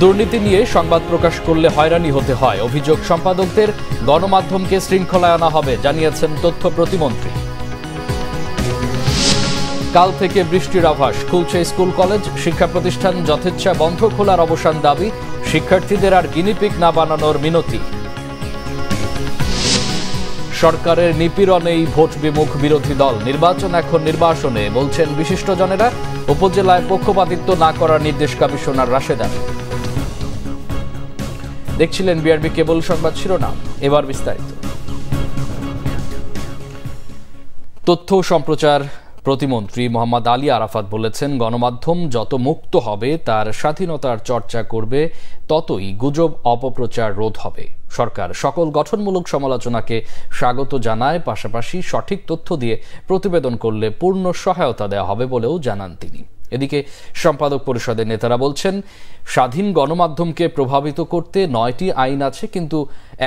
দুর্নীতি নিয়ে সংবাদ প্রকাশ করলে হয়রানি হতে হয়, অভিযোগ সম্পাদকদের গণমাধ্যমকে শৃঙ্খলায় আনা হবে, জানিয়েছেন তথ্য প্রতিমন্ত্রী। কাল থেকে বৃষ্টির আভাস, খুলছে স্কুল কলেজ, শিক্ষা প্রতিষ্ঠান যথেচ্ছা বন্ধ খোলার অবসান দাবি, শিক্ষার্থীদের আর গিনিপিগ না বানানোর মিনতি। সরকারের নিপীড়নেই ভোট বিমুখ বিরোধী দল, নির্বাচন এখন নির্বাসনে, বলছেন বিশিষ্টজনেরা। উপজেলায় পক্ষপাতিত্ব না করার নির্দেশ কমিশনার রাশেদার। দেখছিলেন বিআরবি কেবল সংবাদ শিরোনাম, এবার বিস্তারিত। তথ্য সম্প্রচার প্রতিমন্ত্রী মোহাম্মদ আলী আরাফাত বলেছেন, গণমাধ্যম যত মুক্ত হবে, তার স্বাধীনতার চর্চা করবে, ততই গুজব অপপ্রচার রোধ হবে। সরকার সকল গঠনমূলক সমালোচনাকে স্বাগত জানায়, পাশাপাশি সঠিক তথ্য দিয়ে প্রতিবেদন করলে পূর্ণ সহায়তা দেওয়া হবে বলেও জানান তিনি। এদিকে সম্পাদক পরিষদের নেতারা বলছেন, স্বাধীন গণমাধ্যমকে প্রভাবিত করতে 9টি আইন আছে, কিন্তু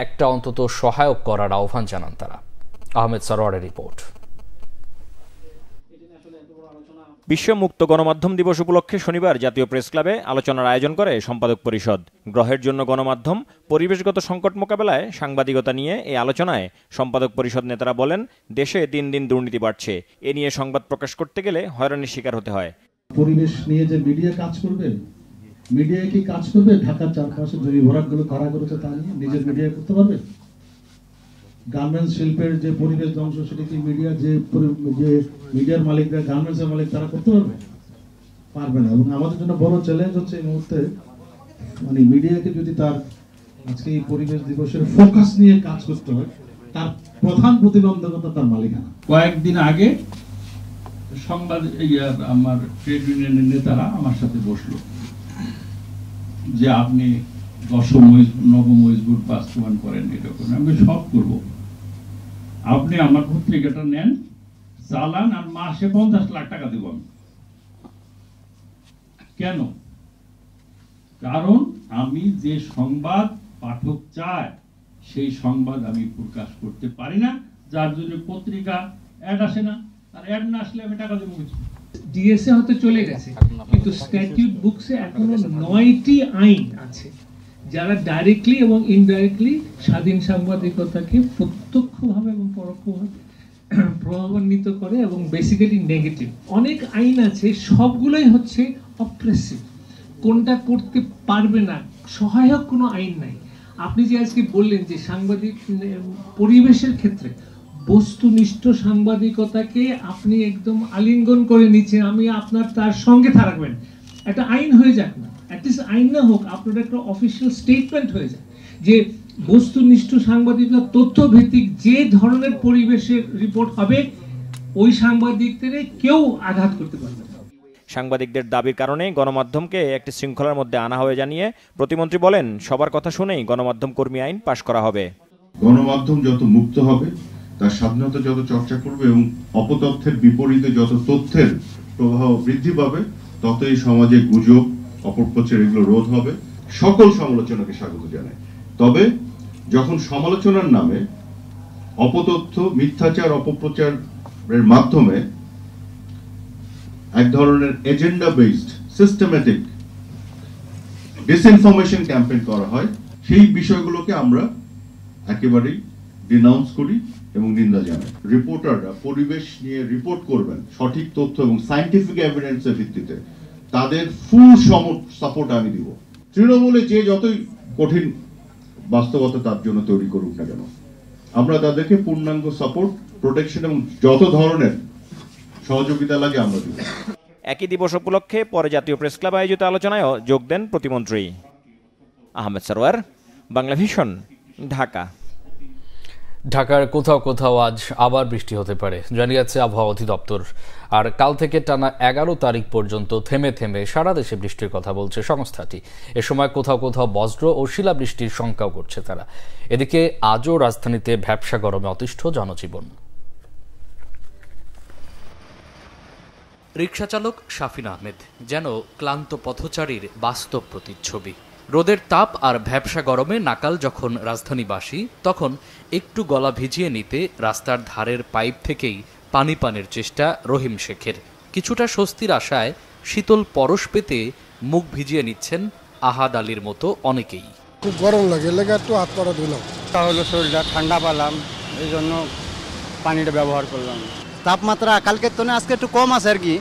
একটা অন্তত সহায়ক করার আহ্বান জানান তারা। আহমেদ সরোয়ারের রিপোর্ট। বিশ্ব মুক্ত গণমাধ্যম দিবস উপলক্ষে শনিবার জাতীয় প্রেস ক্লাবে আলোচনার আয়োজন করে সম্পাদক পরিষদ। গ্রহের জন্য গণমাধ্যম, পরিবেশগত সংকট মোকাবেলায় সাংবাদিকতা নিয়ে এই আলোচনায় সম্পাদক পরিষদ নেতারা বলেন, দেশে দিন দিন দুর্নীতি বাড়ছে, এ নিয়ে সংবাদ প্রকাশ করতে গেলে হয়রানির শিকার হতে হয়। পরিবেশ নিয়ে যে মিডিয়া কাজ করবে, মিডিয়া কি কাজ করবে? ঢাকার চারপাশে জমি ভরাটগুলো কারা করেছে তা নিয়ে নিজের মিডিয়া করতে পারবে? গার্মেন্টস শিল্পের যে পরিবেশ ধ্বংস, সেটা কি মিডিয়া যে মিডিয়ার মালিকরা, গার্মেন্টসের মালিক, তারা করতে পারবে? পারবে না। এবং আমাদের জন্য বড় চ্যালেঞ্জ হচ্ছে এই মুহূর্তে, মানে মিডিয়াকে যদি তার আজকে এই পরিবেশ দিবসের ফোকাস নিয়ে কাজ করতে হয়, তার প্রধান প্রতিবন্ধকতা তার মালিকানা। কয়েকদিন আগে সংবাদ আমার ট্রেড ইউনিয়নের নেতারা আমার সাথে বসলো যে আপনি 10ম নবম মজবুত বাস্তবায়ন করেন, এটা করেন। আমি সব করব, আপনি আমার পত্রিকাটা নেন, চালান, আর মাসে 50 লাখ টাকা দেব আমি। কেন? কারণ আমি যে সংবাদ পাঠক চায় সেই সংবাদ আমি প্রকাশ করতে পারি না, যার জন্য পত্রিকা অ্যাড আসে না, আর অ্যাড না আসলে আমি টাকা দেবো কিছু। ডিএসএ হতে চলে গেছে, কিন্তু স্ট্যাটিউট বুকসে এখনো 9টি আইন আছে যারা ডাইরেক্টলি এবং ইনডাইরেক্টলি স্বাধীন সাংবাদিকতাকে প্রত্যক্ষভাবে এবং পরোক্ষভাবে প্রভাবান্বিত করে এবং বেসিক্যালি নেগেটিভ। অনেক আইন আছে, সবগুলোই হচ্ছে অপ্রেসিভ, কোনটা করতে পারবে না, সহায়ক কোনো আইন নাই। আপনি যে আজকে বললেন যে সাংবাদিক পরিবেশের ক্ষেত্রে বস্তুনিষ্ঠ সাংবাদিকতাকে আপনি একদম আলিঙ্গন করে নিচ্ছেন, আমি আপনার তার সঙ্গে থাকবেন, একটা আইন হয়ে যাক না, অ্যাটলিস্ট আইন না হোক, আপনার একটা অফিসিয়াল স্টেটমেন্ট হয়ে যায় যে বস্তুনিষ্ঠ সাংবাদিকতা, তথ্যভিত্তিক যে ধরনের পরিবেশের রিপোর্ট হবে, ওই সাংবাদিকদের কেউ আঘাত করতে পারবে না। সাংবাদিকদের দাবির কারণে গণমাধ্যমকে একটি শৃঙ্খলার মধ্যে আনা হবে জানিয়ে প্রতিমন্ত্রী বলেন, সবার কথা শুনেই গণমাধ্যম কর্মী আইন পাশ করা হবে। গণমাধ্যম যত মুক্ত হবে, তার স্বাধীনতা যত চর্চা করবে এবং অপতথ্যের বিপরীতে যত তথ্যের প্রবাহ বৃদ্ধি পাবে, ততই সমাজে গুজব, অপপ্রচার এগুলো রোধ হবে। সকল সমালোচনাকে স্বাগত জানায়, তবে যখন সমালোচনার নামে অপতথ্য, মিথ্যাচার, অপপ্রচারের মাধ্যমে এক ধরনের agenda based systematic disinformation campaign করা হয়, সেই বিষয়গুলোকে আমরা একেবারেই ডিনাউন্স করি এবং নিন্দা জানাই। রিপোর্টাররা পরিবেশ নিয়ে রিপোর্ট করবেন সঠিক তথ্য এবং সায়েন্টিফিক এভিডেন্সের ভিত্তিতে, তাদের ফুল সাপোর্ট আমি দিব। তৃণমূলে যে যতই কঠিন বাস্তবতা তার জন্য তৈরি করুক না কেন, আমরা তাদেরকে পূর্ণাঙ্গ সাপোর্ট, প্রোটেকশন এবং যত ধরনের সহযোগিতা লাগে আমরা দিব। একই দিবস উপলক্ষে পরে জাতীয় প্রেস ক্লাব আয়োজিত আলোচনায়ও যোগ দেন প্রতিমন্ত্রী। আহমেদ সরোয়ার, বাংলা ভিশন, ঢাকা। ঢাকার কোথাও কোথাও আজ আবার বৃষ্টি হতে পারে জানিয়েছে আবহাওয়া অধিদপ্তর। আর কাল থেকে টানা 11 তারিখ পর্যন্ত থেমে থেমে সারা দেশে বৃষ্টির কথা বলছে সংস্থাটি। এ সময় কোথাও কোথাও বজ্র ও শিলাবৃষ্টির শঙ্কাও করছে তারা। এদিকে আজও রাজধানীতে ভ্যাপসা গরমে অতিষ্ঠ জনজীবন। রিকশাচালক শাফিন আহমেদ যেন ক্লান্ত পথচারীর বাস্তব প্রতিচ্ছবি। রোদের তাপ আর ভ্যাপসা গরমে নাকাল যখন রাজধানীবাসী, তখন একটু গলা ভিজিয়ে নিতে রাস্তার ধারের পাইপ থেকেই পানি পানের চেষ্টা রহিম শেখের। কিছুটা স্বস্তির আশায় শীতল পরশ পেতে মুখ ভিজিয়ে নিচ্ছেন আহাদ আলীর মতো অনেকেই। খুব গরম লাগে, লেগে একটু হাত পা ধুলাম, তাহলে শরীরটা ঠান্ডা পেলাম, এই জন্য পানিটা ব্যবহার করলাম। তাপমাত্রা কালকের তো আজকে একটু কম আছে আর কি,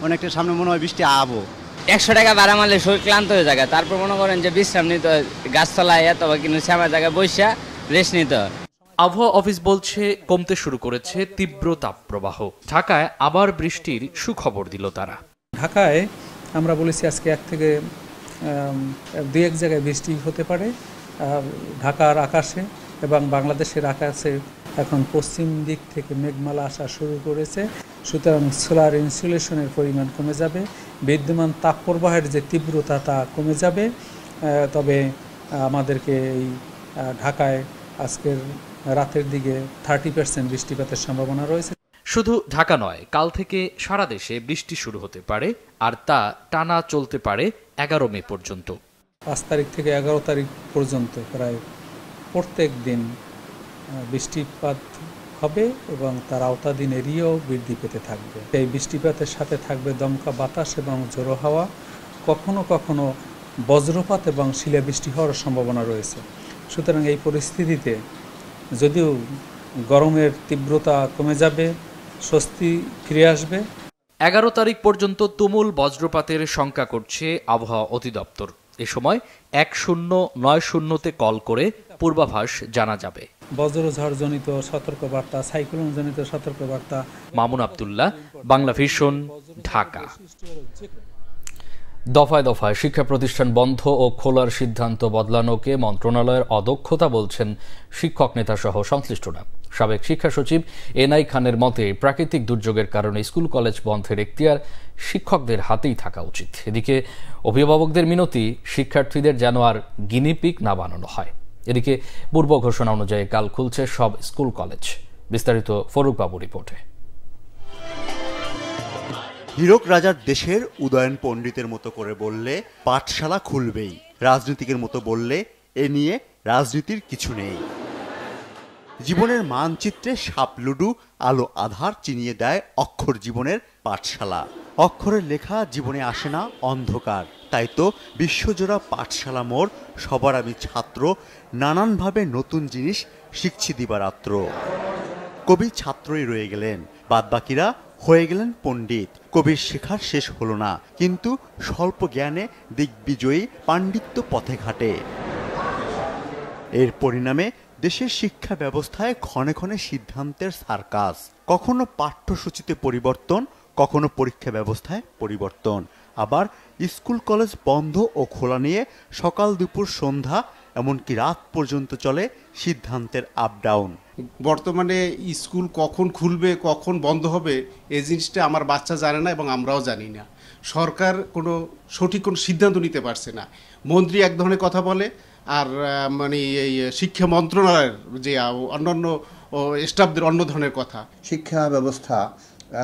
অনেকটা সামনে মনে হয় বৃষ্টি আবো। 100 টাকা ভাড়া মারলে শরীর ক্লান্ত হয়ে যায়, তারপর মনে করেন যে বিশ্রাম নিতে গাছতলায় অথবা কিন্তু শ্যামা জায়গায় বসে রেস্ট নিতে। আবহাওয়া অফিস বলছে কমতে শুরু করেছে তীব্র তাপপ্রবাহ। ঢাকায় আবার বৃষ্টির সুখবর দিল তারা। ঢাকায় আমরা বলেছি আজকে 1 থেকে 2 জায়গায় বৃষ্টি হতে পারে ঢাকার আকাশে এবং বাংলাদেশের আকাশে। এখন পশ্চিম দিক থেকে মেঘমালা আসা শুরু করেছে, সুতরাং সোলার ইনসুলেশনের পরিমাণ কমে যাবে, বিদ্যমান তাপপ্রবাহের যে তীব্রতা তা কমে যাবে। তবে আমাদেরকে এই ঢাকায় আজকের রাতের দিকে 30% বৃষ্টিপাতের সম্ভাবনা রয়েছে। শুধু ঢাকা নয়, কাল থেকে সারা দেশে বৃষ্টি শুরু হতে পারে, আর তা টানা চলতে পারে 11 মে পর্যন্ত। 5 তারিখ থেকে 11 তারিখ পর্যন্ত প্রায় প্রত্যেক দিন বৃষ্টিপাত হবে এবং তার আওতাধীন এরিয়াও বৃদ্ধি পেতে থাকবে। এই বৃষ্টিপাতের সাথে থাকবে দমকা বাতাস এবং ঝোড়ো হাওয়া, কখনো কখনো বজ্রপাত এবং শিলাবৃষ্টি হওয়ার সম্ভাবনা রয়েছে। সুতরাং এই পরিস্থিতিতে যদিও গরমের তীব্রতা কমে যাবে, স্বস্তি ফিরে আসবে। 11 তারিখ পর্যন্ত তুমুল বজ্রপাতের শঙ্কা করছে আবহাওয়া অধিদপ্তর। এ সময় 1090-তে কল করে পূর্বাভাস জানা যাবে। বজ্রঝড়জনিত সতর্কবার্তা, সাইক্লোনজনিত সতর্কবার্তা। মামুন আব্দুল্লাহ, বাংলা ভিশন, ঢাকা। দফায় দফায় শিক্ষা প্রতিষ্ঠান বন্ধ ও খোলার সিদ্ধান্ত বদলানোকে মন্ত্রণালয়ের অদক্ষতা বলছেন শিক্ষক নেতা সহ সংশ্লিষ্টরা। সাবেক শিক্ষা সচিব এনআই খানের মতে প্রাকৃতিক দুর্যোগের কারণে স্কুল কলেজ বন্ধের এখতিয়ার শিক্ষকদের হাতেই থাকা উচিত। এদিকে অভিভাবকদের মিনতি, শিক্ষার্থীদের যেন আর গিনিপিগ না বানানো হয়। এদিকে পূর্ব ঘোষণা অনুযায়ী কাল খুলছে সব স্কুল কলেজ। বিস্তারিত ফরুক বাবু রিপোর্টে। হীরক রাজার দেশের উদয়ন পণ্ডিতের মতো করে বললে পাঠশালা খুলবেই, রাজনীতিকের মতো বললে এ নিয়ে রাজনীতির কিছু নেই। জীবনের মানচিত্রে সাপ লুডু আলো আধার চিনিয়ে দেয় অক্ষর জীবনের পাঠশালা। অক্ষরের লেখা জীবনে আসে না অন্ধকার, তাই তো বিশ্বজোড়া পাঠশালা মোড়, সবার আমি ছাত্র, নানানভাবে নতুন জিনিস শিখছি দিবারাত্র। কবি ছাত্রই রয়ে গেলেন, বাদবাকিরা হয়ে গেলেন পণ্ডিত। কবির শেখার শেষ হলো না, কিন্তু স্বল্প জ্ঞানে দিগ্বিজয়ী পাণ্ডিত্য পথে ঘাটে। এর পরিণামে দেশের শিক্ষা ব্যবস্থায় ক্ষণে ক্ষণে সিদ্ধান্তের সার্কাস। কখনো পাঠ্যসূচিতে পরিবর্তন, কখনো পরীক্ষা ব্যবস্থায় পরিবর্তন, আবার স্কুল কলেজ বন্ধ ও খোলা নিয়ে সকাল দুপুর সন্ধ্যা এমনকি রাত পর্যন্ত চলে সিদ্ধান্তের আপ ডাউন। বর্তমানে স্কুল কখন খুলবে কখন বন্ধ হবে এই জিনিসটা আমার বাচ্চা জানে না এবং আমরাও জানি না। সরকার সঠিক কোনো সিদ্ধান্ত নিতে পারছে না। মন্ত্রী এক ধরনের কথা বলে, আর এই শিক্ষা মন্ত্রণালয়ের যে অন্যান্য স্টাফদের অন্য ধরনের কথা। শিক্ষা ব্যবস্থা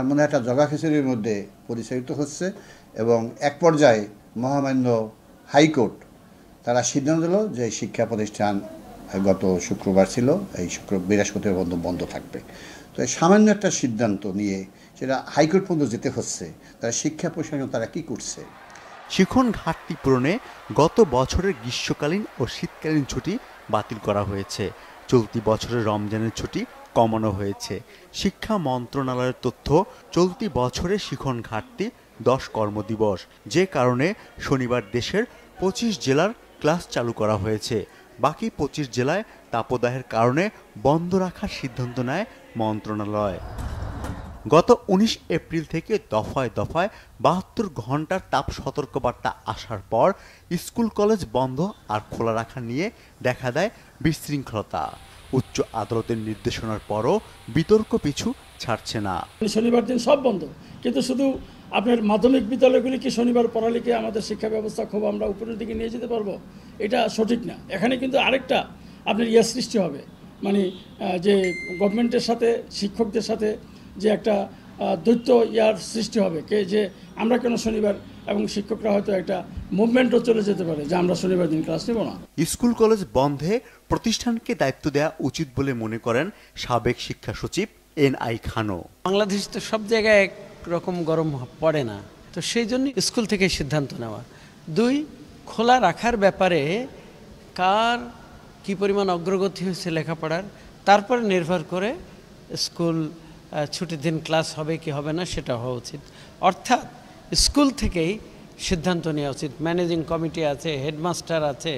এমন একটা জগা খিচুড়ির মধ্যে পরিচালিত হচ্ছে এবং এক পর্যায়ে মহামান্য হাইকোর্ট তারা সিদ্ধান্ত দিল যে শিক্ষা প্রতিষ্ঠান গত শুক্রবার ছিল, এই বৃহস্পতিবার বন্ধ থাকবে। তো এই সামান্য একটা সিদ্ধান্ত নিয়ে সেটা হাইকোর্ট পর্যন্ত যেতে হচ্ছে। তারা শিক্ষা প্রতিষ্ঠান তারা কী করছে? শিখন ঘাটতি পূরণে গত বছরের গ্রীষ্মকালীন ও শীতকালীন ছুটি বাতিল করা হয়েছে। চলতি বছরের রমজানের ছুটি কমানো হয়েছে। শিক্ষা মন্ত্রণালয়ের তথ্য, চলতি বছরে শিখন ঘাটতি 10 কর্মদিবস, যে কারণে শনিবার দেশের 25 জেলার ক্লাস চালু করা হয়েছে। বাকি 25 জেলায় তাপদাহের কারণে বন্ধ রাখার সিদ্ধান্ত নেয় মন্ত্রণালয়। গত 19 এপ্রিল থেকে দফায় দফায় 72 ঘন্টার তাপ সতর্কবার্তা আসার পর স্কুল কলেজ বন্ধ আর খোলা রাখা নিয়ে দেখা দেয় বিশৃঙ্খলতা। উচ্চ আদালতের নির্দেশনার পরও বিতর্ক পিছু ছাড়ছে না। শনিবার দিন সব বন্ধ, কিন্তু শুধু আপনার মাধ্যমিক বিদ্যালয়গুলি কি শনিবার পড়ালেখে আমাদের শিক্ষা ব্যবস্থা খুব আমরা উপরের দিকে নিয়ে যেতে পারবো? এটা সঠিক না। এখানে কিন্তু আরেকটা আপনার সৃষ্টি হবে, যে গভর্নমেন্টের সাথে শিক্ষকদের সাথে যে একটা দ্বৈত সৃষ্টি হবে, যে আমরা কেন শনিবার, এবং শিক্ষকরা হয়তো একটা মুভমেন্টও চলে যেতে পারে যে আমরা শনিবার দিন ক্লাস নেব না। স্কুল কলেজ বন্ধে প্রতিষ্ঠানকে দায়িত্ব দেওয়া উচিত বলে মনে করেন সাবেক শিক্ষা সচিব এনআই খানও। বাংলাদেশ তো সব জায়গায় একরকম গরম পড়ে না, তো সেই জন্য স্কুল থেকে সিদ্ধান্ত নেওয়া। 2, খোলা রাখার ব্যাপারে কার কি পরিমাণ অগ্রগতি হয়েছে লেখাপড়ার, তারপর নির্ভর করে স্কুল ছুটির দিন ক্লাস হবে কি হবে না সেটা হওয়া উচিত। অর্থাৎ স্কুল থেকেই সিদ্ধান্ত নেওয়া উচিত, ম্যানেজিং কমিটি আছে, হেডমাস্টার আছে,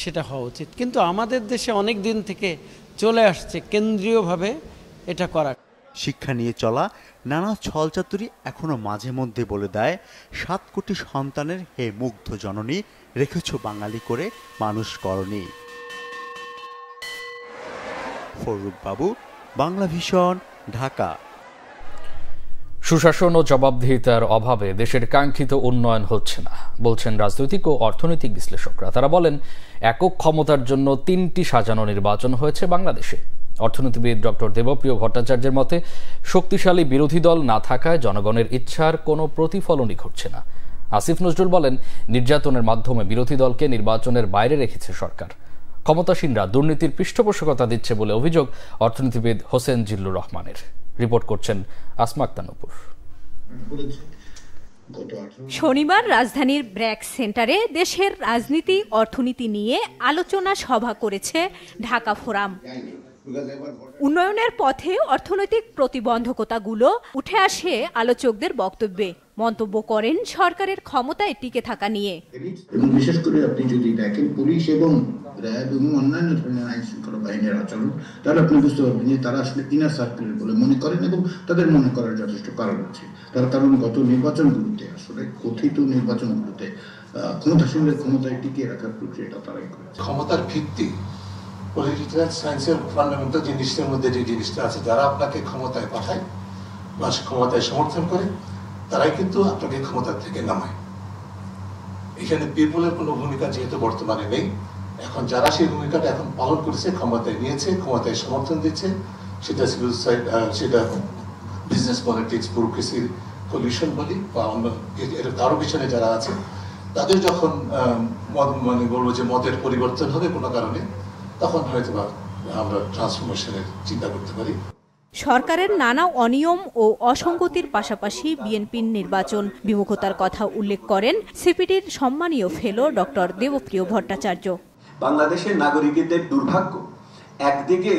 সেটা হওয়া উচিত। কিন্তু আমাদের দেশে অনেক দিন থেকে চলে আসছে কেন্দ্রীয়ভাবে এটা করা। শিক্ষা নিয়ে চলা নানা ছলচাতুরি এখনো মাঝে মধ্যে বলে দেয় 7 কোটি সন্তানের হে মুগ্ধ জননী, রেখেছ বাঙালি করে মানুষ করনি। ফরুক বাবু, বাংলা ভিশন, ঢাকা। সুশাসন ও জবাবদিহিতার অভাবে দেশের কাঙ্ক্ষিত উন্নয়ন হচ্ছে না বলছেন রাজনৈতিক ও অর্থনৈতিক বিশ্লেষকরা। তারা বলেন, একক ক্ষমতার জন্য 3টি সাজানো নির্বাচন হয়েছে বাংলাদেশে। অর্থনীতিবিদ ডক্টর দেবপ্রিয় ভট্টাচার্যের মতে, শক্তিশালী বিরোধী দল না থাকায় জনগণের ইচ্ছার কোনো প্রতিফলনই ঘটছে না। আসিফ নজরুল বলেন, নির্যাতনের মাধ্যমে বিরোধী দলকে নির্বাচনের বাইরে রেখেছে সরকার। ক্ষমতাসীনরা দুর্নীতির পৃষ্ঠপোষকতা দিচ্ছে বলে অভিযোগ অর্থনীতিবিদ হোসেন জিল্লুর রহমানের। রিপোর্ট করছেন আসমা আক্তার নূপুর। শনিবার রাজধানীর ব্র্যাক সেন্টারে দেশের রাজনীতি অর্থনীতি নিয়ে আলোচনা সভা করেছে ঢাকা ফোরাম। উন্নয়নের পথে অর্থনৈতিক প্রতিবন্ধকতাগুলো উঠে আসে আলোচকদের বক্তব্যে। মন্তব্য করেন সরকারের ক্ষমতায় টিকে থাকা নিয়ে। এবং বিশেষ করে আপনি যদি দেখেন পুলিশ এবং র্যাব এবং অন্যান্য ধরনের আইন শৃঙ্খলা বাহিনীর আচরণ, তাহলে আপনি বুঝতে পারবেন যে তারা আসলে ইনার সার্কেলের বলে মনে করেন এবং তাদের মনে করার যথেষ্ট কারণ আছে। তার কারণ গত নির্বাচনগুলোতে, আসলে কথিত নির্বাচনগুলোতে ক্ষমতাসীনদের ক্ষমতায় টিকিয়ে রাখার প্রক্রিয়াটা তারাই করেছে। ক্ষমতার ভিত্তি পলিটিক্যাল সায়েন্সের ফান্ডামেন্টাল জিনিসের মধ্যে যে জিনিসটা আছে, যারা আপনাকে ক্ষমতায় পাঠায় বা ক্ষমতায় সমর্থন করে, তারাই কিন্তু আপনাকে ক্ষমতা থেকে নামায়। এখানে পিপলের কোনো ভূমিকা যেহেতু বর্তমানে নেই, এখন যারা সেই ভূমিকাটা এখন পালন করেছে, ক্ষমতায় নিয়েছে, ক্ষমতায় সমর্থন দিচ্ছে, সেটা সিভিল সেটা বিজনেস পলিটিক্স, ব্যুরোক্রেসির পলিউশন বলি বা অন্য কারো পিছনে যারা আছে, তাদের যখন মানে বলবো যে মতের পরিবর্তন হবে কোনো কারণে, তখন হয়তো আমরা ট্রান্সফরমেশনের চিন্তা করতে পারি। সরকারের নানা অনিয়ম ও অসঙ্গতির পাশাপাশি বিএনপির নির্বাচন বিমুখতার কথা উল্লেখ করেন সিপিডির সম্মানীয় ফেলো ডক্টর দেবপ্রিয় ভট্টাচার্য। বাংলাদেশের নাগরিকদের দুর্ভাগ্য, একদিকে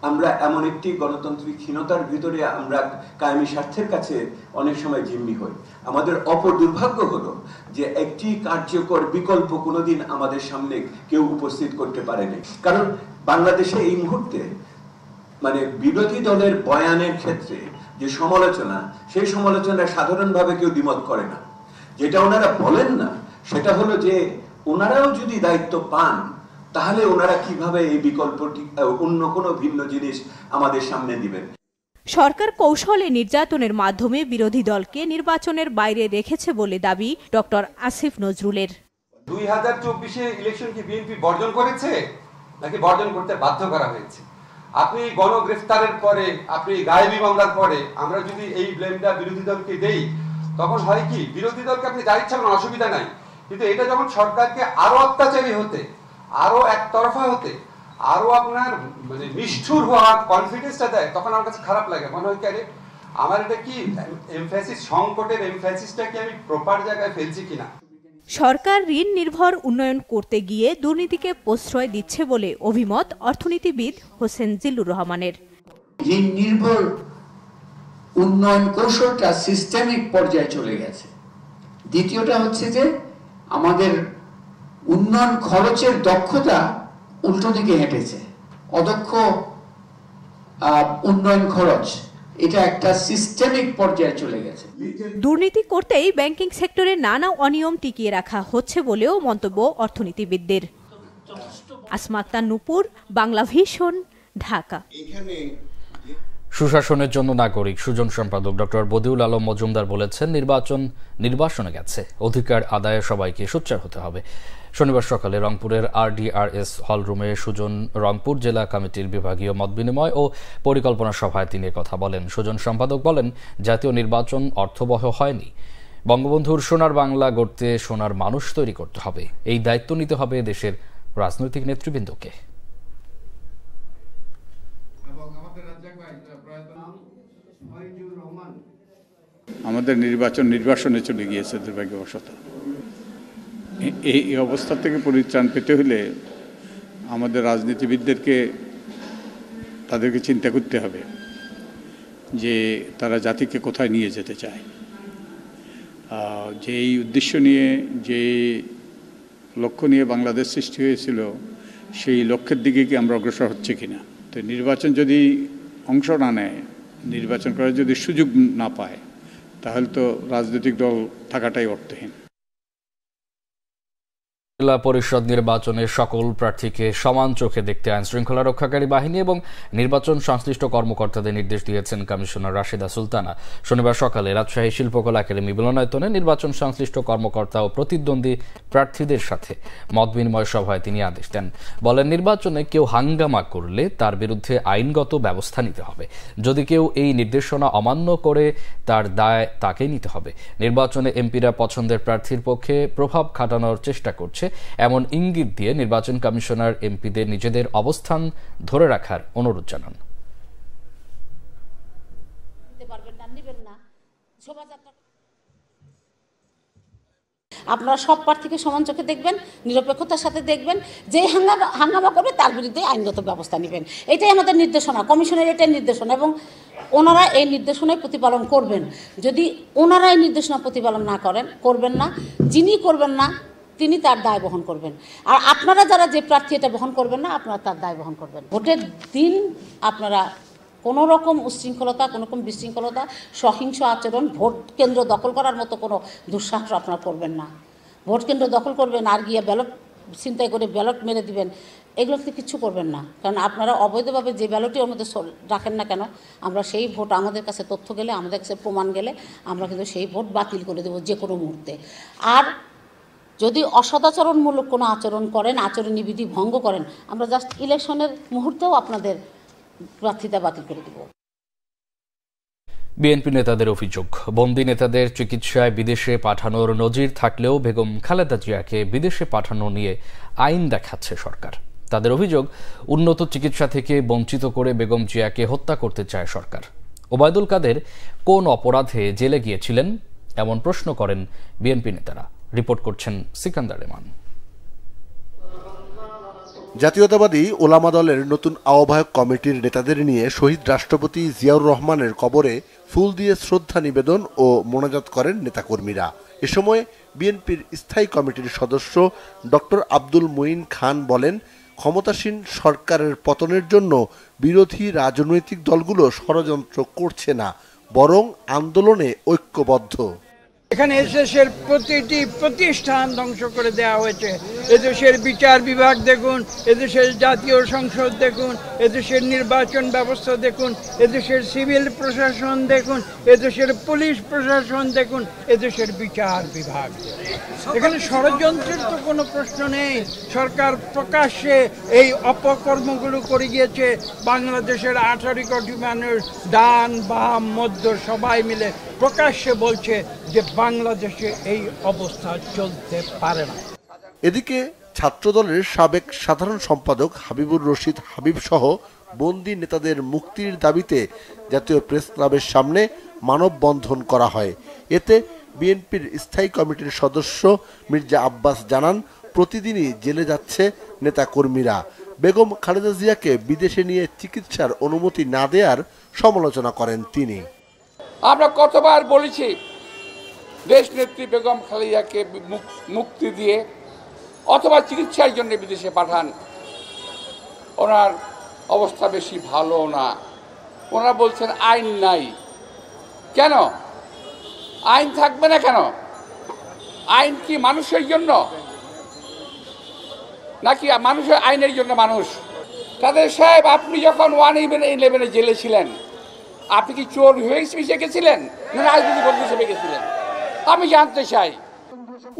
আমরা এমন একটি গণতান্ত্রিক হীনতার ভিতরে আমরা কায়েমি স্বার্থের কাছে অনেক সময় জিম্মি হই। আমাদের অপর দুর্ভাগ্য হলো যে একটি কার্যকর বিকল্প কোনোদিন আমাদের সামনে কেউ উপস্থিত করতে পারেনি। কারণ বাংলাদেশে এই মুহূর্তে মানে বিরোধী দলের বয়ানের ক্ষেত্রে যে সমালোচনা, সেই সমালোচনা সাধারণভাবে কেউ দ্বিমত করে না। যেটা ওনারা বলেন না সেটা হলো যে ওনারাও যদি দায়িত্ব পান, তাহলে ওনারা কিভাবে এই বিকল্পটি অন্য কোনো ভিন্ন জিনিস আমাদের সামনে দিবেন। সরকার কৌশলে নির্যাতনের মাধ্যমে বিরোধী দলকে নির্বাচনের বাইরে রেখেছে বলে দাবি ডক্টর আসিফ নজরুলের। 2024-এ ইলেকশন কি বিএনপি বর্জন করেছে নাকি বর্জন করতে বাধ্য করা হয়েছে? আপনি গণগ্রেফতারের পরে, আপনি গায়েবী মামলার পরে আমরা যদি এই ব্লেমটা বিরোধী দলকে দেই, তখন হয় কি, বিরোধী দলকে আপনি যা ইচ্ছা করেন, অসুবিধা নাই, কিন্তু এটা যখন সরকারকে আরো অত্যাচারী হতে, আরো একতরফা হতে, আরো আপনার মানে নিষ্ঠুর হওয়ার কনফিডেন্সটা দেয়, তখন আমার কাছে খারাপ লাগে। মনে হয় কি, আরে আমার এটা কি এমফ্যাসিস, সংকটের এমফ্যাসিসটা কি আমি প্রপার জায়গায় ফেলছি কিনা। সরকার ঋণ নির্ভর উন্নয়ন করতে গিয়ে দুর্নীতিকে প্রশ্রয় দিচ্ছে বলে অভিমত অর্থনীতিবিদ হোসেন জিল্লুর রহমানের। ঋণ নির্ভর উন্নয়ন কৌশলটা সিস্টেমিক পর্যায়ে চলে গেছে। দ্বিতীয়টা হচ্ছে যে আমাদের উন্নয়ন খরচের দক্ষতা উল্টো দিকে হেঁটেছে। অদক্ষ উন্নয়ন খরচ, এটা একটা সিস্টেমিক পর্যায়ে চলে গেছে। দুর্নীতি করতেই ব্যাংকিং সেক্টরে নানা অনিয়ম টিকিয়ে রাখা হচ্ছে বলেও মন্তব্য অর্থনীতিবিদদের। আসমা আক্তার নূপুর, বাংলা ভিশন, ঢাকা। সুশাসনের জন্য নাগরিক সুজন সম্পাদক ডক্টর বদিউল আলম মজুমদার বলেছেন, নির্বাচনে গেছে, অধিকার আদায়ে সবাইকে সোচ্চার হতে হবে। শনিবার সকালে রংপুরের RDRS হলরুমে সুজন রংপুর জেলা কমিটির বিভাগীয় মতবিনিময় ও পরিকল্পনা সভায় তিনি কথা বলেন। সুজন সম্পাদক বলেন, জাতীয় নির্বাচন অর্থবহ হয়নি, বঙ্গবন্ধুর সোনার বাংলা গড়তে সোনার মানুষ তৈরি করতে হবে। এই দায়িত্ব নিতে হবে দেশের রাজনৈতিক নেতৃবৃন্দকে। আমাদের নির্বাচনে চলে গিয়েছে দুর্ভাগ্যবশত। এই অবস্থা থেকে পরিত্রাণ পেতে হলে আমাদের রাজনীতিবিদদেরকে তাদেরকে চিন্তা করতে হবে যে তারা জাতিকে কোথায় নিয়ে যেতে চায়, যে এই উদ্দেশ্য নিয়ে যে লক্ষ্য নিয়ে বাংলাদেশ সৃষ্টি হয়েছিল সেই লক্ষ্যের দিকে কি আমরা অগ্রসর হচ্ছে কিনা। তো নির্বাচন যদি অংশ না নেয়, নির্বাচন করার যদি সুযোগ না পায়, তাহলে তো রাজনৈতিক দল থাকাটাই অর্থহীন। জেলা পরিষদ নির্বাচনে সকল প্রার্থীকে সমান চোখে দেখতে আইন শৃঙ্খলা রক্ষাকারী বাহিনী এবং নির্বাচন সংশ্লিষ্ট কর্মকর্তাদের নির্দেশ দিয়েছেন কমিশনার রাশেদা সুলতানা। শনিবার সকালে রাজশাহী শিল্পকলা একাডেমি মিলনায়তনে নির্বাচন সংশ্লিষ্ট কর্মকর্তা ও প্রতিদ্বন্দ্বী প্রার্থীদের সাথে মত বিনিময় সভায় তিনি আদেশ দেন। বলেন, নির্বাচনে কেউ হাঙ্গামা করলে তার বিরুদ্ধে আইনগত ব্যবস্থা নিতে হবে। যদি কেউ এই নির্দেশনা অমান্য করে তার দায় তাকেই নিতে হবে। নির্বাচনে এমপিরা পছন্দের প্রার্থীর পক্ষে প্রভাব খাটানোর চেষ্টা করছে এমন ইঙ্গিত দিয়ে নির্বাচন কমিশনার এমপিদের নিজেদের অবস্থান ধরে রাখার অনুরোধ জানান। আপনারা সব প্রার্থীকে সমান চোখে দেখবেন, নিরপেক্ষতার সাথে দেখবেন। যে হাঙ্গামা করবে তার বিরুদ্ধে আইনগত ব্যবস্থা নেবেন। এটাই আমাদের নির্দেশনা, কমিশনের এটাই নির্দেশনা, এবং ওনারা এই নির্দেশনায় প্রতিপালন করবেন। যদি ওনারা এই নির্দেশনা প্রতিপালন না করবেন না, যিনি করবেন না তিনি তার দায় বহন করবেন। আর আপনারা যারা যে প্রার্থী এটা বহন করবেন না, আপনারা তার দায় বহন করবেন। ভোটের দিন আপনারা কোনো রকম উচ্ছৃঙ্খলতা, কোনো রকম বিশৃঙ্খলতা, সহিংস আচরণ, ভোট কেন্দ্র দখল করার মতো কোনো দুঃসাহস আপনারা করবেন না। ভোট কেন্দ্র দখল করবেন আর গিয়ে ব্যালট ছিনতাই করে ব্যালট মেরে দিবেন, এগুলোতে কিচ্ছু করবেন না। কারণ আপনারা অবৈধভাবে যে ব্যালটই ওর মধ্যে রাখেন না কেন, আমরা সেই ভোট, আমাদের কাছে তথ্য গেলে, আমাদের কাছে প্রমাণ গেলে আমরা কিন্তু সেই ভোট বাতিল করে দেবো যে কোনো মুহূর্তে। আর যদি অসদাচরণমূলক কোনো আচরণ করেন, আচরণী বিধি ভঙ্গ করেন, আমরা জাস্ট ইলেকশনের মুহূর্তেও আপনাদের প্রার্থিতা বাতিল করে দেব। বিএনপি নেতাদের অভিযোগ, বন্দী নেতাদের চিকিৎসায় বিদেশে পাঠানোর নজির থাকলেও বেগম খালেদা জিয়াকে বিদেশে পাঠানো নিয়ে আইন দেখাচ্ছে সরকার। তাদের অভিযোগ, উন্নত চিকিৎসা থেকে বঞ্চিত করে বেগম জিয়াকে হত্যা করতে চায় সরকার। ওবায়দুল কাদের কোন অপরাধে জেলে গিয়েছিলেন এমন প্রশ্ন করেন বিএনপি নেতারা। রিপোর্ট করছেন সিকান্দার রেমান। জাতীয়তাবাদী ওলামা দলের নতুন আহ্বায়ক কমিটির নেতাদের নিয়ে শহীদ রাষ্ট্রপতি জিয়াউর রহমানের কবরে ফুল দিয়ে শ্রদ্ধা নিবেদন ও মোনাজাত করেন নেতাকর্মীরা। এ সময় বিএনপির স্থায়ী কমিটির সদস্য ডক্টর আব্দুল মুইন খান বলেন, ক্ষমতাসীন সরকারের পতনের জন্য বিরোধী রাজনৈতিক দলগুলো ষড়যন্ত্র করছে না, বরং আন্দোলনে ঐক্যবদ্ধ। এখানে এসএসের প্রতিটি প্রতিষ্ঠান ধ্বংস করে দেওয়া হয়েছে। এদেশের বিচার বিভাগ দেখুন, এদেশের জাতীয় সংসদ দেখুন, এদেশের নির্বাচন ব্যবস্থা দেখুন, এদেশের সিভিল প্রশাসন দেখুন, এদেশের পুলিশ প্রশাসন দেখুন, এদেশের বিচার বিভাগ। এখানে ষড়যন্ত্রের তো কোনো প্রশ্ন নেই। সরকার প্রকাশ্যে এই অপকর্মগুলো করে গিয়েছে। বাংলাদেশের 18 কোটি মানুষ, ডান বাম মধ্য সবাই মিলে প্রকাশ্যে বলছে যে বাংলাদেশে এই অবস্থা চলতে পারে না। এদিকে ছাত্রদলের সাবেক সাধারণ সম্পাদক হাবিবুর রশিদ হাবিব সহ বন্দী নেতাদের মুক্তির দাবিতে জাতীয় প্রেস ক্লাবের সামনে মানববন্ধন করা হয়। এতে বিএনপির স্থায়ী কমিটির সদস্য মির্জা আব্বাস জানান, প্রতিদিনই জেলে যাচ্ছে নেতাকর্মীরা। বেগম খালেদা জিয়াকে বিদেশে নিয়ে চিকিৎসার অনুমতি না দেওয়ার সমালোচনা করেন তিনি। আমরা কতবার বলেছি দেশ নেত্রী বেগম খালেদাকে মুক্তি দিয়ে অথবা চিকিৎসার জন্য বিদেশে পাঠান। ওনার অবস্থা বেশি ভালো না। ওনারা বলছেন আইন নাই। কেন আইন থাকবে না? কেন আইন কি মানুষের জন্য নাকি মানুষের আইনের জন্য মানুষ? তাদের সাহেব, আপনি যখন 111 জেলে ছিলেন, আপনি কি চোর হিসেবে গেছিলেন না রাজনীতি বন্দী হিসেবে গেছিলেন? আমি জানতে চাই।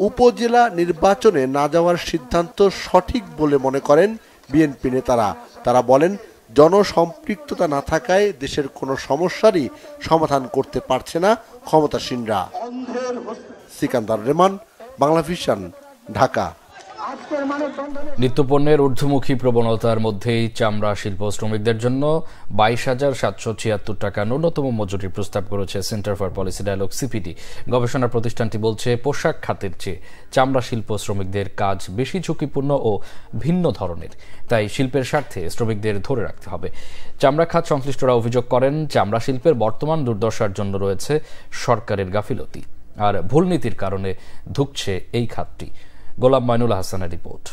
উপজেলা নির্বাচনে না যাওয়ার সিদ্ধান্ত সঠিক বলে মনে করেন বিএনপি নেতারা। তারা বলেন, জনসম্পৃক্ততা না থাকায় দেশের কোনো সমস্যারই সমাধান করতে পারছে না ক্ষমতাসীনরা। সিকান্দার রেমান, বাংলা ভিশন, ঢাকা। নিত্যপণ্যের ঊর্ধ্বমুখী প্রবণতার মধ্যেই চামড়া শিল্প শ্রমিকদের জন্য 22,776 টাকা ন্যূনতম মজুরি প্রস্তাব করেছে Centre for Policy Dialogue CPD. গবেষণা প্রতিষ্ঠানটি বলছে, পোশাক খাতের চেয়ে চামড়া শিল্প শ্রমিকদের কাজ বেশি ঝুঁকিপূর্ণ ও ভিন্ন ধরনের, তাই শিল্পের স্বার্থে শ্রমিকদের ধরে রাখতে হবে। চামড়া খাত সংশ্লিষ্টরা অভিযোগ করেন, চামড়া শিল্পের বর্তমান দুর্দশার জন্য রয়েছে সরকারের গাফিলতি আর ভুল নীতির কারণে ধুঁকছে এই খাতটি। গোলাম মাইনুল হাসানের রিপোর্ট।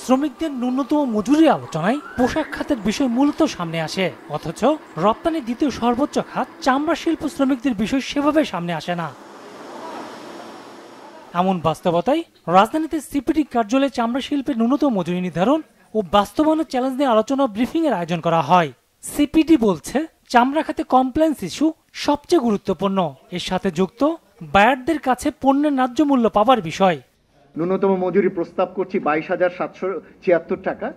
শ্রমিকদের ন্যূনতম মজুরি আলোচনায় পোশাক খাতের বিষয় মূলত সামনে আসে, অথচ রপ্তানির দ্বিতীয় সর্বোচ্চ খাত চামড়া শিল্প শ্রমিকদের বিষয় সেভাবে সামনে আসে না। এমন বাস্তবতায় রাজধানীতে সিপিডি কার্যালয়ে চামড়া শিল্পের ন্যূনতম মজুরি নির্ধারণ ও বাস্তবায়নের চ্যালেঞ্জ নিয়ে আলোচনা ব্রিফিং এর আয়োজন করা হয়। সিপিডি বলছে, চামড়া খাতে কমপ্লায়েন্স ইস্যু সবচেয়ে গুরুত্বপূর্ণ, এর সাথে যুক্ত বায়ারদের কাছে পণ্যের ন্যায্য মূল্য পাবার বিষয়। ন্যূনতম মজুরি প্রস্তাব করছি 22,776 টাকা।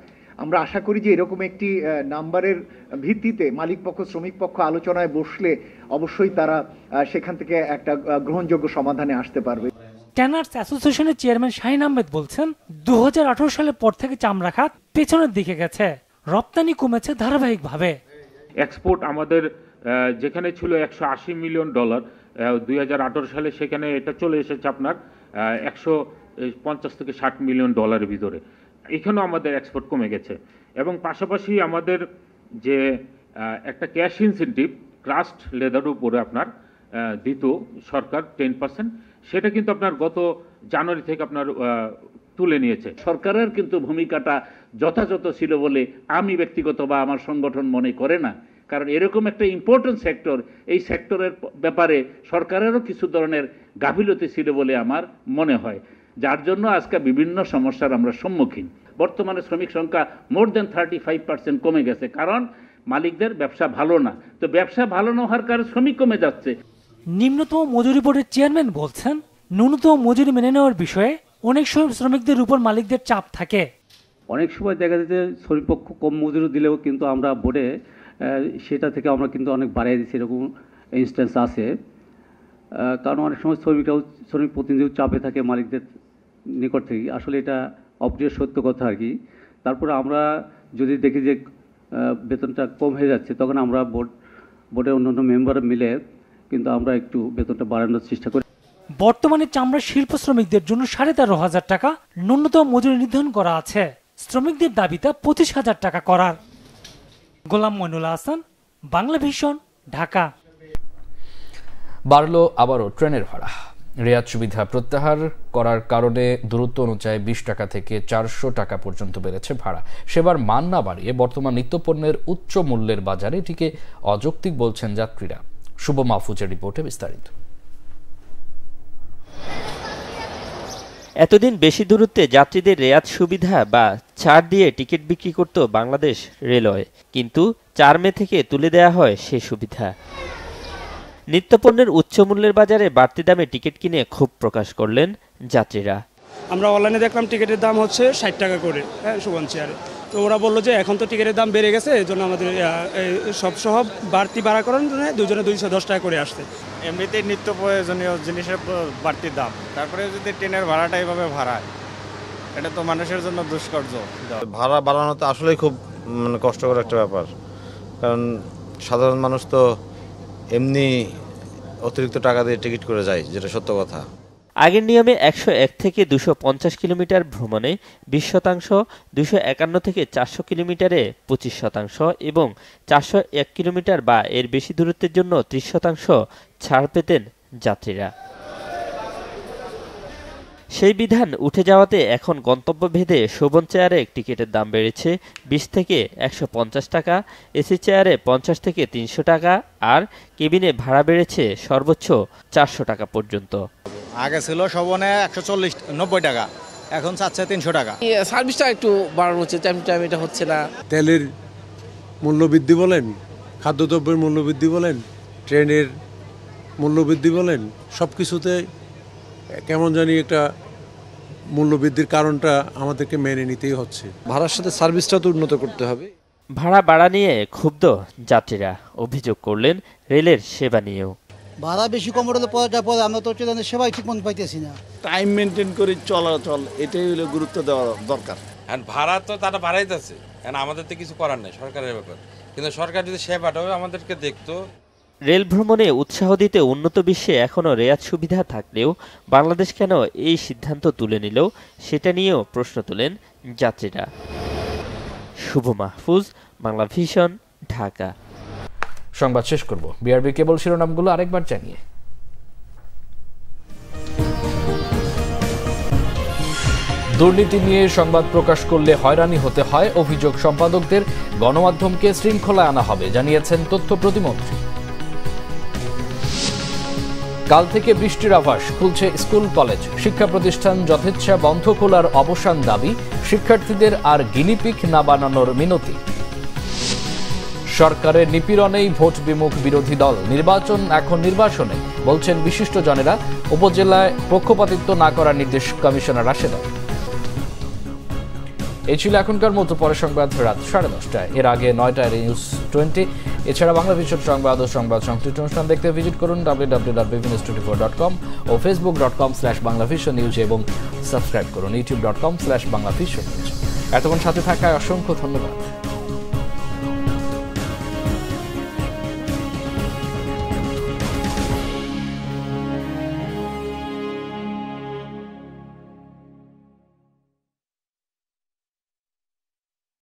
আমরা আশা করি যে এরকম একটি নাম্বারের ভিত্তিতে মালিক পক্ষ শ্রমিক পক্ষ আলোচনায় বসলে অবশ্যই তারা সেখান থেকে একটা গ্রহণযোগ্য সমাধানে আসতে পারবে। ট্যানার্স অ্যাসোসিয়েশনের চেয়ারম্যান শাহিন আহমেদ বলছেন, 2018 সালের পর থেকে চামড়া খাত পেছনের দিকে গেছে, রপ্তানি কমেছে ধারাবাহিকভাবে। এক্সপোর্ট আমাদের যেখানে ছিল $180 মিলিয়ন 2018 সালে, সেখানে এটা চলে এসেছে আপনার 150 থেকে 60 মিলিয়ন ডলারের ভিতরে। এখানেও আমাদের এক্সপোর্ট কমে গেছে এবং পাশাপাশি আমাদের যে একটা ক্যাশ ইনসেন্টিভ ক্রাস্ট লেদার উপরে আপনার দিত সরকার 10%, সেটা কিন্তু আপনার গত জানুয়ারি থেকে আপনার তুলে নিয়েছে। সরকারের কিন্তু ভূমিকাটা যথাযথ ছিল বলে আমি ব্যক্তিগত বা আমার সংগঠন মনে করে না, কারণ এরকম একটা ইম্পর্টেন্ট সেক্টর, এই সেক্টরের ব্যাপারে সরকারেরও কিছু ধরনের গাফিলতি ছিল বলে আমার মনে হয়, যার জন্য আজকে বিভিন্ন সমস্যার আমরা সম্মুখীন। বর্তমানে শ্রমিক সংখ্যা মোর দেন 35% কমে গেছে, কারণ মালিকদের ব্যবসা ভালো না। তো ব্যবসা ভালো না হওয়ার কারণে শ্রমিক কমে যাচ্ছে। নিম্নতম মজুরি বোর্ডের চেয়ারম্যান বলছেন, ন্যূনতম মজুরি মেনে নেওয়ার বিষয়ে অনেক সময় শ্রমিকদের উপর মালিকদের চাপ থাকে। অনেক সময় দেখা যায় যে শ্রমিক পক্ষ কম মজুরি দিলেও কিন্তু আমরা বোর্ডে সেটা থেকে আমরা কিন্তু অনেক বাড়িয়ে দিচ্ছি, এরকম ইনস্ট্যান্স আছে। কারণ অনেক সময় শ্রমিক প্রতিনিধিও চাপে থাকে মালিকদের নিকট থেকে। আসলে এটা অপ্রিয় সত্য কথা আর কি। তারপরে আমরা যদি দেখি যে বেতনটা কম হয়ে যাচ্ছে, তখন আমরা বোর্ডের অন্যান্য মেম্বার মিলে কিন্তু আমরা একটু বেতনটা বাড়ানোর চেষ্টা করি। বর্তমানে চামড়া শিল্প শ্রমিকদের জন্য 13,500 টাকা ন্যূনতম মজুরি নির্ধারণ করা আছে। শ্রমিকদের দাবিটা 25,000 টাকা করার। গোলাম মাইনুল হাসান, বাংলা ভিশন, ঢাকা। বাড়ল আবারও ট্রেনের ভাড়া। রেয়াত সুবিধা প্রত্যাহার করার কারণে দূরত্ব অনুযায়ী 20 টাকা থেকে 400 টাকা পর্যন্ত বেড়েছে ভাড়া। সেবার মান না বাড়িয়ে বর্তমান নিত্যপণ্যের উচ্চ মূল্যের বাজারে এটিকে অযৌক্তিক বলছেন যাত্রীরা। শুভ মাহফুজের রিপোর্টে বিস্তারিত। এতদিন বেশি দূরত্বে যাত্রীদের রেয়াত সুবিধা বা ছাড় দিয়ে টিকিট বিক্রি করত বাংলাদেশ রেলওয়ে, কিন্তু 4 মে থেকে তুলে দেয়া হয় সে সুবিধা। নিত্যপণ্যের উচ্চ মূল্যের বাজারে বাড়তি দামে টিকিট কিনে ক্ষোভ প্রকাশ করলেন যাত্রীরা। আমরা অনলাইনে দেখলাম টিকিটের দাম হচ্ছে 60 টাকা করে, হ্যাঁ, সুবন চেয়ারে। তো ওরা বললো যে এখন তো টিকিটের দাম বেড়ে গেছে, এই জন্য আমাদের সব সহ বাড়তি ভাড়া করার জন্য দুজনে 210 টাকা করে আসছে। এমনিতেই নিত্য প্রয়োজনীয় জিনিসের বাড়তি দাম, তারপরে যদি ট্রেনের ভাড়াটা এইভাবে ভাড়ায়, এটা তো মানুষের জন্য দুষ্কর্য। ভাড়া বাড়ানো তো আসলেই খুব কষ্টকর একটা ব্যাপার, কারণ সাধারণ মানুষ তো এমনি অতিরিক্ত টাকা দিয়ে টিকিট করে যায়, যেটা সত্য কথা। আগের নিয়মে 101 থেকে 250 কিলোমিটার ভ্রমণে 20%, 251 থেকে 400 কিলোমিটারে 25% এবং 401 কিলোমিটার বা এর বেশি দূরত্বের জন্য 30% ছাড় পেতেন যাত্রীরা। সেই বিধান উঠে যাওয়াতে এখন গন্তব্যভেদে শোভন চেয়ারে টিকিটের দাম বেড়েছে 20 থেকে 150 টাকা, এসি চেয়ারে 50 থেকে 300 টাকা, আর কেবিনে ভাড়া বেড়েছে সর্বোচ্চ 400 টাকা পর্যন্ত। আগে ছিল শোভনে 140-90 টাকা, এখন চাচ্ছে 300 টাকা। সার্ভিসটা একটু বাড়ানো হচ্ছে, টাইম এটা হচ্ছে না। তেলের মূল্যবৃদ্ধি বলেন, খাদ্যদ্রব্যের মূল্যবৃদ্ধি বলেন, ট্রেনের মূল্যবৃদ্ধি বলেন, সব কিছুতে কেমন জানি একটা মূল্যবৃদ্ধির কারণটা আমাদেরকে মেনে নিতেই হচ্ছে। ভাড়ার সাথে সার্ভিসটা তো উন্নত করতে হবে। ভাড়া বাড়া নিয়ে ক্ষুব্ধ যাত্রীরা অভিযোগ করলেন রেলের সেবা নিয়েও। ভাড়া বেশি কম হলে পরে আমরা তো ট্রেনের সেবাই ঠিক মতো পাইতেছি না। টাইম মেনটেন করে চলাচল এটাই হলো গুরুত্ব দেওয়া দরকার। আর ভাড়া তো তারা বাড়াইতেছে, কারণ আমাদের তো কিছু করার নেই সরকারের ব্যাপার, কিন্তু সরকার যদি সেবাটা আমাদেরকে দেখতো। রেল ভ্রমণে উৎসাহ দিতে উন্নত বিশ্বে এখনও রেয়াত সুবিধা থাকলেও বাংলাদেশ কেন এই সিদ্ধান্ত তুলে নিল সেটা নিয়েও প্রশ্ন তোলেন যাত্রীরা। শুভ মাহফুজ, বাংলা ভিশন, ঢাকা। সংবাদ শেষ করব বিআরবি কেবল শিরোনামগুলো আরেকবার জানিয়ে। দুর্নীতি নিয়ে সংবাদ প্রকাশ করলে হয়রানি হতে হয়, অভিযোগ সম্পাদকদের গণমাধ্যমকে শৃঙ্খলায় আনা হবে জানিয়েছেন তথ্য প্রতিমন্ত্রী। কাল থেকে বৃষ্টির আভাস, খুলছে স্কুল কলেজ, শিক্ষা প্রতিষ্ঠান যথেচ্ছা বন্ধ খোলার অবসান দাবি, শিক্ষার্থীদের আর গিনিপিগ না বানানোর মিনতি। সরকারের নিপীড়নেই ভোট বিমুখ বিরোধী দল, নির্বাচন এখন নির্বাসনে বলছেন বিশিষ্টজনেরা, উপজেলায় পক্ষপাতিত্ব না করার নির্দেশ কমিশনার রাশেদা। এই ছিল এখনকার মতো, পরে সংবাদ রাত 10:30টায়, এর আগে 9টায় নিউজ 20। এছাড়া বাংলা ভিশন সংবাদ ও সংবাদ সংশ্লিষ্ট অনুষ্ঠান দেখতে ভিজিট করুন www.bvnews24.com ও facebook.com/banglavisionnews এবং সাবস্ক্রাইব করুন youtube.com/banglavisionnews। এতক্ষণ সাথে থাকায় অসংখ্য ধন্যবাদ।